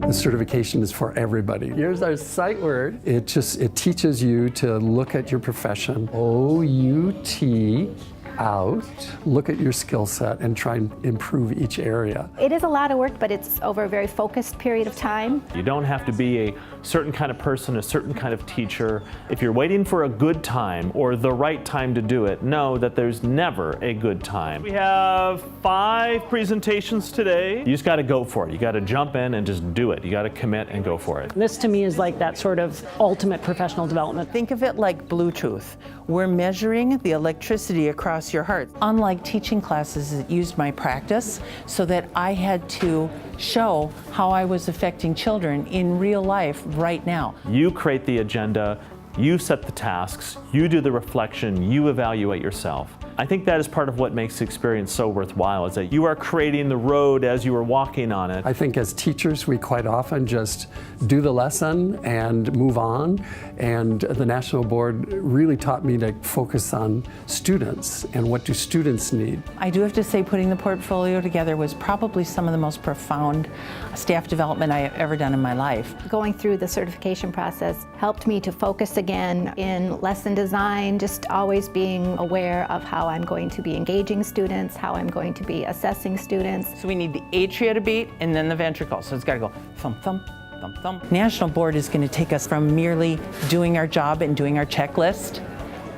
The certification is for everybody. Here's our sight word. It teaches you to look at your profession. O-U-T, out, look at your skill set and try and improve each area. It is a lot of work, but it's over a very focused period of time. You don't have to be a certain kind of person, a certain kind of teacher. If you're waiting for a good time or the right time to do it, know that there's never a good time. We have 5 presentations today. You just got to go for it. You got to jump in and just do it. You got to commit and go for it. This to me is like that sort of ultimate professional development. Think of it like Bluetooth. We're measuring the electricity across your heart. Unlike teaching classes that used my practice, so that I had to show how I was affecting children in real life right now. You create the agenda, you set the tasks, you do the reflection, you evaluate yourself. I think that is part of what makes the experience so worthwhile, is that you are creating the road as you are walking on it. I think as teachers, we quite often just do the lesson and move on. And the National Board really taught me to focus on students and what do students need. I do have to say, putting the portfolio together was probably some of the most profound staff development I have ever done in my life. Going through the certification process helped me to focus again in lesson design, just always being aware of how I'm going to be engaging students, how I'm going to be assessing students. So we need the atria to beat and then the ventricle. So it's got to go thump, thump, thump, thump. National Board is going to take us from merely doing our job and doing our checklist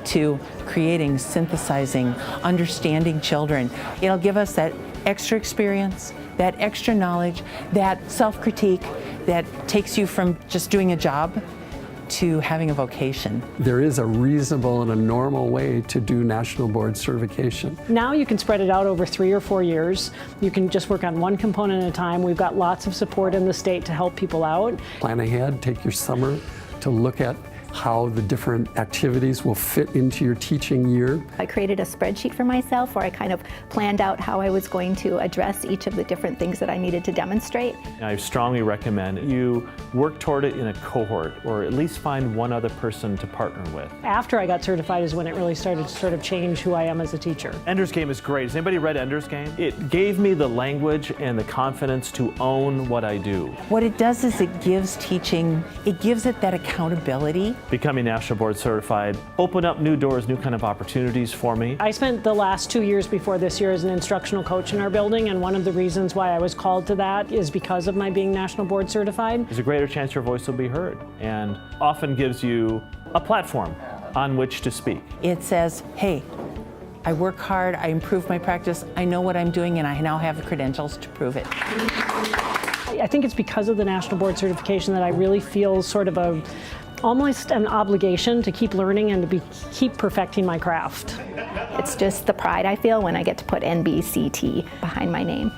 to creating, synthesizing, understanding children. It'll give us that extra experience, that extra knowledge, that self-critique that takes you from just doing a job to having a vocation. There is a reasonable and a normal way to do National Board certification. Now you can spread it out over 3 or 4 years. You can just work on one component at a time. We've got lots of support in the state to help people out. Plan ahead, take your summer to look at how the different activities will fit into your teaching year. I created a spreadsheet for myself where I kind of planned out how I was going to address each of the different things that I needed to demonstrate. I strongly recommend you work toward it in a cohort, or at least find one other person to partner with. After I got certified is when it really started to sort of change who I am as a teacher. Ender's Game is great. Has anybody read Ender's Game? It gave me the language and the confidence to own what I do. What it does is it gives teaching, it gives it that accountability. Becoming National Board certified opened up new doors, new kind of opportunities for me. I spent the last 2 years before this year as an instructional coach in our building, and one of the reasons why I was called to that is because of my being National Board certified. There's a greater chance your voice will be heard, and often gives you a platform on which to speak. It says, hey, I work hard, I improve my practice, I know what I'm doing, and I now have the credentials to prove it. I think it's because of the National Board certification that I really feel sort of almost an obligation to keep learning and to keep perfecting my craft. It's just the pride I feel when I get to put NBCT behind my name.